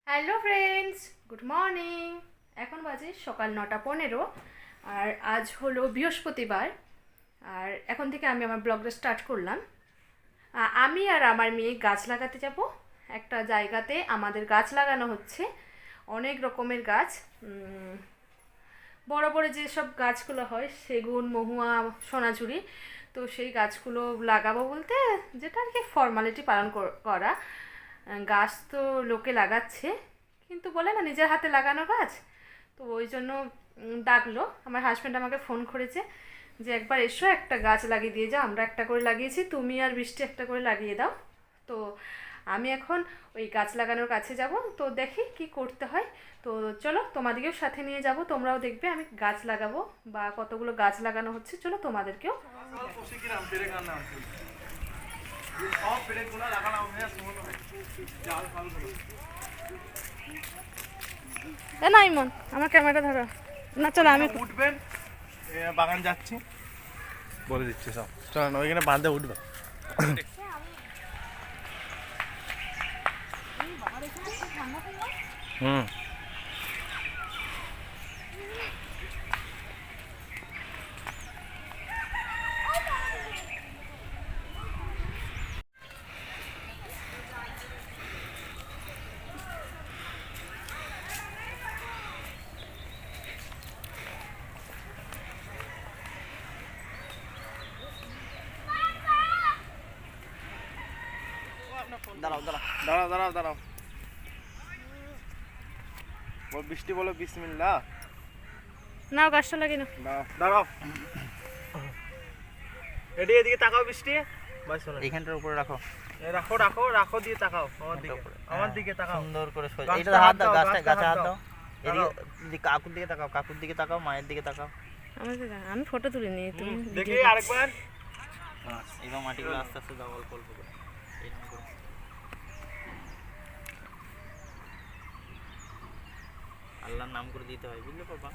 Hello friends, good morning. এখন বাজে সকাল 9:15 আর আজ হলো বৃহস্পতিবার। আর এখন থেকে আমি আমার ব্লগটা স্টার্ট করলাম। আমি আর আমার মেয়ে গাছ লাগাতে যাব একটা জায়গাতে। আমাদের গাছ লাগানো হচ্ছে অনেক রকমের গাছ, বড় বড় যেসব গাছগুলো হয় সেগুন, মহুয়া, সোনাঝুরি। তো সেই গাছগুলো লাগাবো বলতে যেটা আর কি ফর্মালিটি পালন করা। গাছ তো লোকে লাগাচ্ছে, কিন্তু বলে না নিজের হাতে লাগানো গাছ। তো ওই জন্য ডাকলো, আমার হাজব্যান্ড আমাকে ফোন করেছে যে একবার এসো, একটা গাছ লাগিয়ে দিয়ে যাও। আমরা একটা করে লাগিয়েছি, তুমি আর বৃষ্টি একটা করে লাগিয়ে দাও। তো আমি এখন ওই গাছ লাগানোর কাছে যাব, তো দেখি কি করতে হয়। তো চলো তোমাদেরকেও সাথে নিয়ে যাব, তোমরাও দেখবে আমি গাছ লাগাবো বা কতগুলো গাছ লাগানো হচ্ছে। চলো তোমাদেরকেও। না ইমন, আমার ক্যামেরা ধরো না। চলো আমি উঠবেন, বাগান যাচ্ছি বলে দিচ্ছি সব। চলো না, ওইখানে বাঁধে উঠবে। হুম, দাঁড়াও দাঁড়াও দাঁড়াও দাঁড়াও দাঁড়াও। বৃষ্টি বলো বিসমিল্লাহ। নাও গাছটা লাগিয়ে নাও। দাঁড়াও, এদিকে তাকাও বৃষ্টি। এইখানটার উপরে রাখো, রাখো রাখো রাখো, দিয়ে তাকাও আমার দিকে। আমার দিকে তাকাও সুন্দর করে সোজা। গাছটা এইটা হাত দাও, দাও, গাছটা গাছটা গাছে হাত হাত দাও। দাও। এদিকে কাকুর দিকে তাকাও, কাকুর দিকে তাকাও, মায়ের দিকে তাকাও। আমি ফটো তুলে নিই, তুমি দেখি আরেকবার। এবার মাটিগুলো আস্তে আস্তে দাও, অল্প অল্প করে, এইরকম করে। আল্লাহর নাম করে দিতে হয়, বুঝলে বাবা।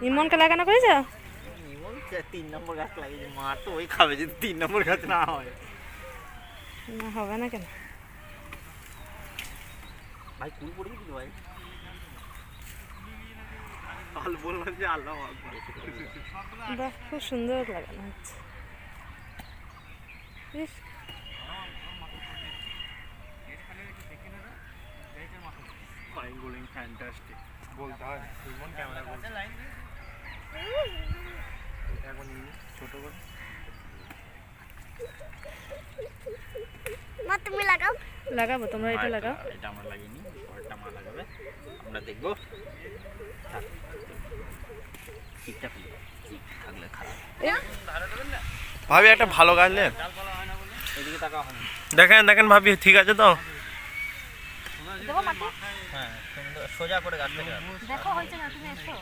ইমনকে লাগানো করেছ? 3 নম্বর গাছ লাগিয়েছে, মা তো ওই খাবে যদি 3 নম্বর গাছ না হয়। না হবে না কেন ভাই, কুল পড়ে গেছিল ভাই। বললাম যে আল্লাহ বাহ, খুব সুন্দর লাগানো হচ্ছে। ইস, ফ্যান্টাস্টিক বলতে হয়। ক্যামেরা বলতে এখন ছোট করে মা তুমি লাগাও। লাগাবো, তোমরা এটা লাগাও। এটা আমরা লাগিনি, পরেরটা মা লাগাবে, আমরা দেখবো। ঠিকঠাক থাকলে খারাপ। ভাবি একটা ভালো গাছ নেন। এদিকে তাকাও হয় না। দেখেন দেখেন ভাবি, ঠিক আছে তো? হ্যাঁ, সুন্দর সোজা করে গাছ থেকে দেখো হয়েছে না, তুমি এসো।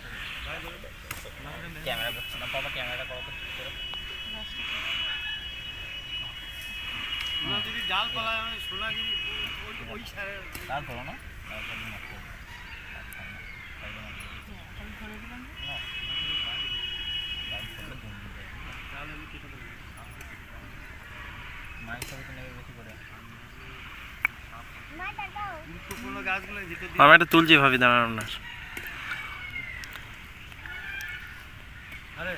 ক্যামেরা করছে না বাবা, ক্যামেরাটা করো তো ঠিক করে। যদি জাল পালায় মানে সোনাগিরি ওই সারে তার ধরো না, তারপর নষ্ট হবে। মায়ের ছবি তো নেবে বেশি করে। মা লাগাও। গুরুত্বপূর্ণ গাছগুলো যেতে আমি একটা তুলছি ভাবি, দাঁড়ান আপনার। আরে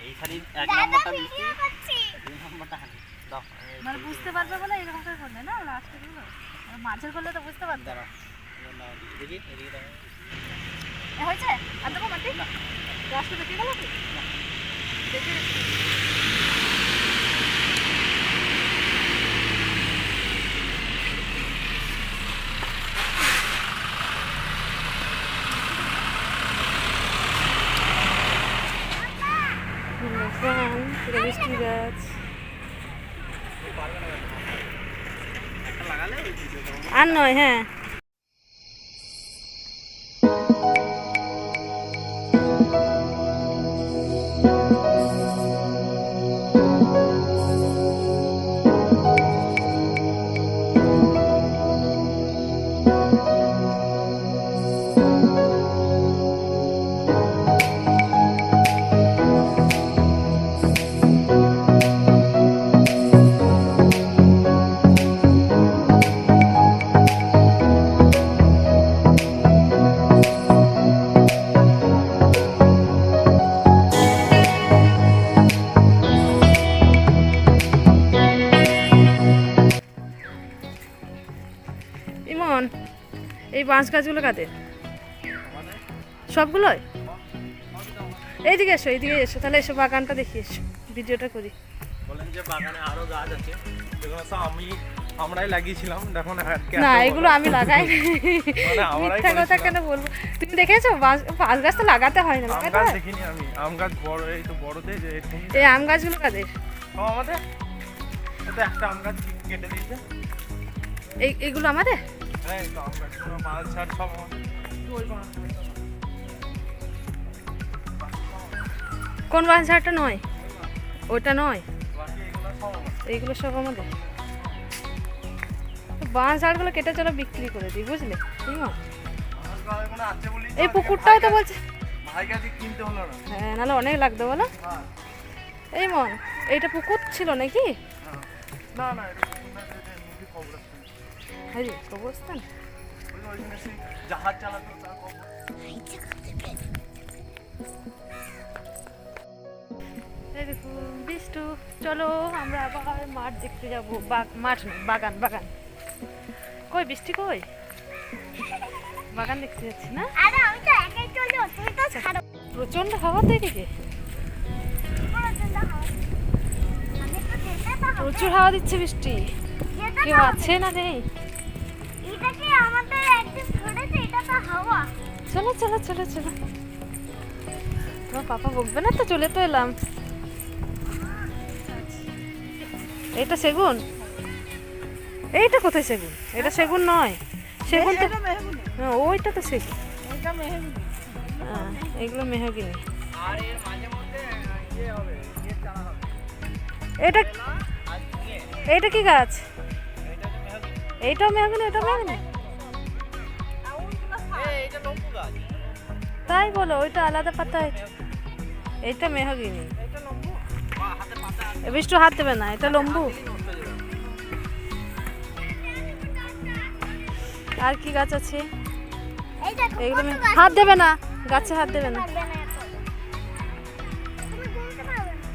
এই শাড়ি 1 দাদা নম্বরটা মিষ্টি, ভিডিও করছি। 2 নম্বরটা হানি দাও। মানে বুঝতে পারবে বলে এরকম করে করলে না, লাস্টে গুলো মাঝের করলে তো বুঝতে পারবে। দাঁড়াও, দেখি এদিকে দাও। হয়েছে আর দেখো মাটি গাছটা দেখে গেল কি দেখে। মিষ্টি গাছ আর নয়, হ্যাঁ। মন, এই বাঁশ গাছগুলো কাদের? সবগুলোই? এইদিকে এসো, এইদিকে এসো, তাহলে এসো বাগানটা দেখি, এসো ভিডিওটা করি। বলেন যে বাগানে আরো গাছ আছে, এগুলো সব আমরাই লাগিয়েছিলাম। দেখুন না, এগুলো আমি লাগাই মিথ্যা কথা কেন বলবো? তুমি দেখেছো বাঁশ গাছ তো লাগাতে হয় না, আম লাগাতে গাছ হয়? দেখিনি আমি। আম গাছ বড়, এই তো বড়তে যে এরকম। এই আম গাছগুলো কাদের? সব আমাদের। এটা একটা আম গাছ কেটে দিয়েছে। এইগুলো আমাদের? হ্যাঁ, এই তো আম গাছ, মাছ ছাড় সব আমাদের। কোন বাঁশ ঝাড়টা নয়? ওটা নয়, বাকি এগুলো সব আমাদের। এইগুলো সব আমাদের। বাঁশ ঝাড়গুলো কেটে চলো বিক্রি করে দিই, বুঝলে? ঠিক আছে, আমার গায়ে মনে আছে বলেই তো এই আজকে পুকুরটাও তো বলছে। ভাই গাছে কিনতে হলো না। হ্যাঁ, নাহলে অনেক লাগতো বলো। হ্যাঁ। এই মন, এইটা পুকুর ছিল নাকি? হ্যাঁ। না না, এটা পুকুর না, এটা নদী, কবরস্থান। হ্যাঁ, কবরস্থান। ওইখানে সেই জাহাজ চালাতো তার কবর। এই দেখুন বিষ্টু, চলো আমরা আবার মাঠ দেখতে যাবো। মাঠ নয়, বাগান বাগান। কই বৃষ্টি কই? বাগান দেখতে যাচ্ছি না? আরে আমি তো একাই চলে, তুমি তো ছাড়ো। প্রচন্ড হাওয়া তো এদিকে, আমি তো যেতে তো হবে। প্রচুর হাওয়া দিচ্ছে, বৃষ্টি। যেতে কেউ তো হবে। আছে না নেই? এটা কি আমাদের একদিন ধরেছে, এটা তো হাওয়া। চলো চলো চলো চলো, তোমার পাপা বকবে না তো? চলে তো এলাম। এটা সেগুন? এইটা কোথায় সেগুন? এটা সেগুন নয়, সেগুন তো হ্যাঁ, ওইটা তো সেগুন। হ্যাঁ, এগুলো মেহগিনি। আর এর মাঝে মধ্যে ইয়ে হবে, ইয়ে চারা হবে। এটা আর নিয়ে এইটা কি গাছ? এটা তো মেহগনি। এইটাও মেহগিনি, এটাও মেহগিনি? এইটা লম্বু গাছ। তাই বলো, ওইটা আলাদা পাতা, এইটা মেহগিনি। এটা লম্বু। বাহ, হাতে পাতা আছে, এ বিষ্টু হাত দেবে না, এটা লম্বু। নষ্ট হয়ে যাবে। আর কি গাছ আছে? এই দেখো এগুলো কত গাছ। হাত দেবে না, গাছে হাত দেবে না। পারবে না এত। তুমি গুনতে পারবে না।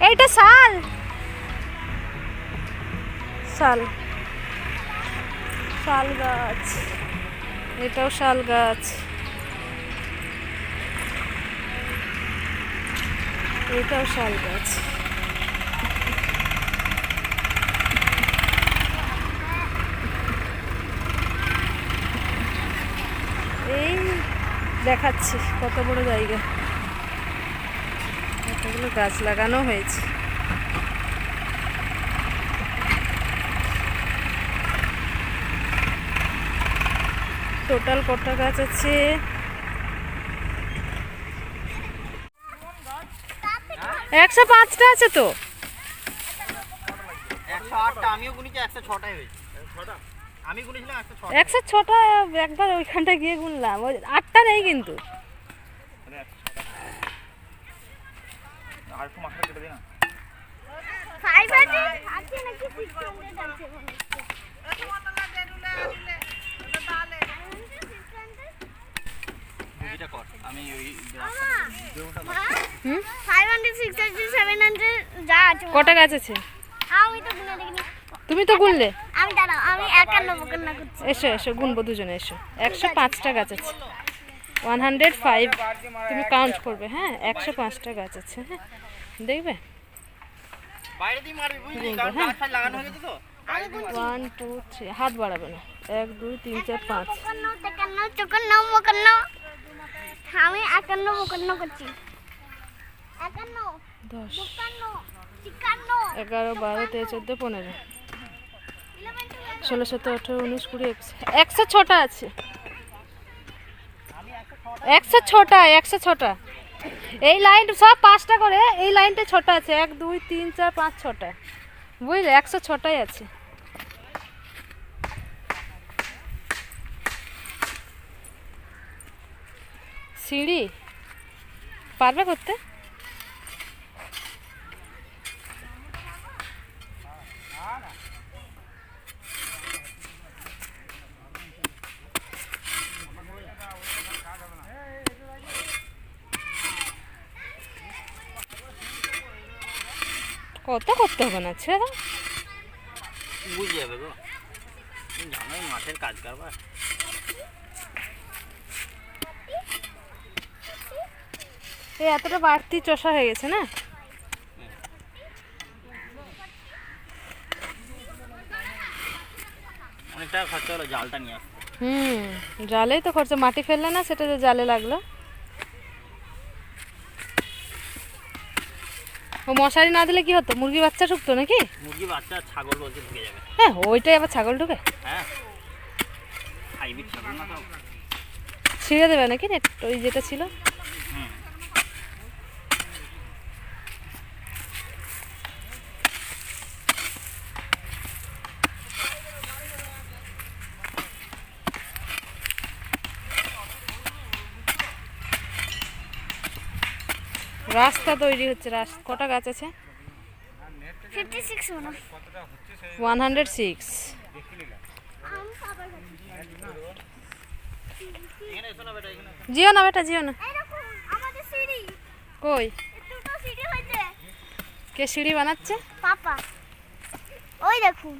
এইটা শাল, শাল, শাল গাছ। এটাও শাল গাছ, এটাও শাল গাছ। এই দেখাচ্ছি কত বড় জায়গা, কতগুলো গাছ লাগানো হয়েছে। টোটাল কটা গাছ আছে? 105টা আছে তো। 108টা আমিও গুনেছি, 106টাই হয়েছে। 6টা আমি গুনেছিলাম, 106টা। 106টা একবার ওইখানটা গিয়ে গুনলাম, ওই 8টা নেই কিন্তু। আর একটু মাথা কেটে দে না। 500 আছে নাকি 600 আছে? দুইটা কর, আমি ওই হুম, 500 600 700 যা আছে। কটা গাছ আছে? আমি তো গুনে দেখিনি। তুমি তো গুনলে। আমি দাঁড়াও, আমি 51 করছি। এসো এসো, গুনবো দুজনে, এসো। 105টা গাছ আছে, 105। তুমি কাউন্ট করবে, হ্যাঁ? 105টা গাছ আছে, হ্যাঁ, দেখবে। বাইরে দিয়ে মারবি, বুঝলি? গুনবো, কারণ হ্যাঁ। গাছ ফাছ লাগানো হয়ে গেছে তো। 1 2 3, হাত বাড়াবে না। 1 2 3 4 5। 51 53 54 আমি 51 54 করছি। 51 10 52 53 11 12 13 14 15 16 17 18 19 20 21। 106টা আছে, 106টা 106টা। এই লাইন সব 5টা করে, এই লাইনটা 6টা আছে। 1 2 3 4 5 6টা, বুঝলে? 106টাই আছে। সিঁড়ি পারবে করতে? কত করতে হবে না, ছেড়ে দাও। বুঝে যাবে গো, তুমি জানোই মাঠের কাজ কারবার। এই এতটা বাড়তি চষা হয়ে গেছে না। অনেক টাকা খরচা হলো জালটা নিয়ে আসতে। জালেই তো খরচা, মাটি ফেললে না, সেটা যে জালে লাগলো। ও মশারি না দিলে কি হতো, মুরগি বাচ্চা ঢুকতো নাকি? মুরগি বাচ্চা ছাগল বলছে ঢুকে যাবে। হ্যাঁ, ওইটাই আবার ছাগল ঢুকে। হ্যাঁ, হাইব্রিড ছাগল না তো। ছিঁড়ে দেবে নাকি নেট, ওই যেটা ছিল? হুম। রাস্তা তৈরি হচ্ছে। কটা গাছ আছে? 56 মনে হয়। 106। এখানে এসো না বেটা, এখানে এসো। জিও না বেটা, জিও না। এই দেখুন আমাদের সিঁড়ি, কই? দুটো সিঁড়ি হয়েছে। কে সিঁড়ি বানাচ্ছে? পাপা, ওই দেখুন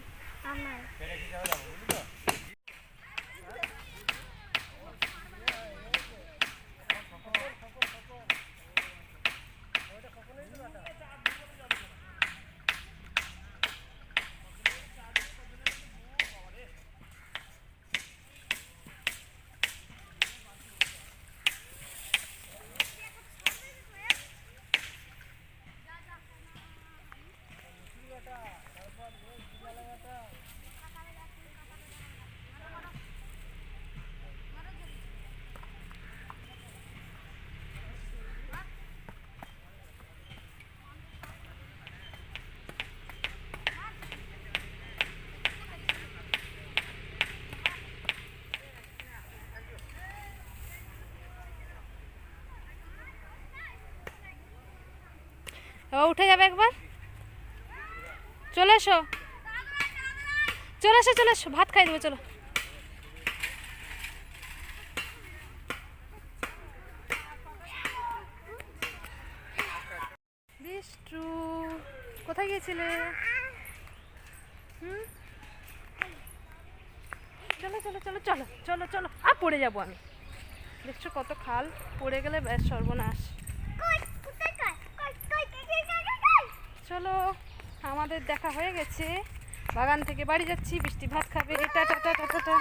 আমার। এবার উঠে যাবে একবার। চলে এসো, চলে এসো, চলে এসো, ভাত খাই দেবো, চলো। বিষ্টু, কোথায় গিয়েছিলে? চলো চলো চলো চলো চলো চলো, আর পড়ে যাবো আমি। দেখছো কত খাল, পড়ে গেলে ব্যাস সর্বনাশ। কই কোথায় কই কই কই কই। চলো, আমাদের দেখা হয়ে গেছে। বাগান থেকে বাড়ি যাচ্ছি, বৃষ্টি ভাত খাবে। Tata tata tata.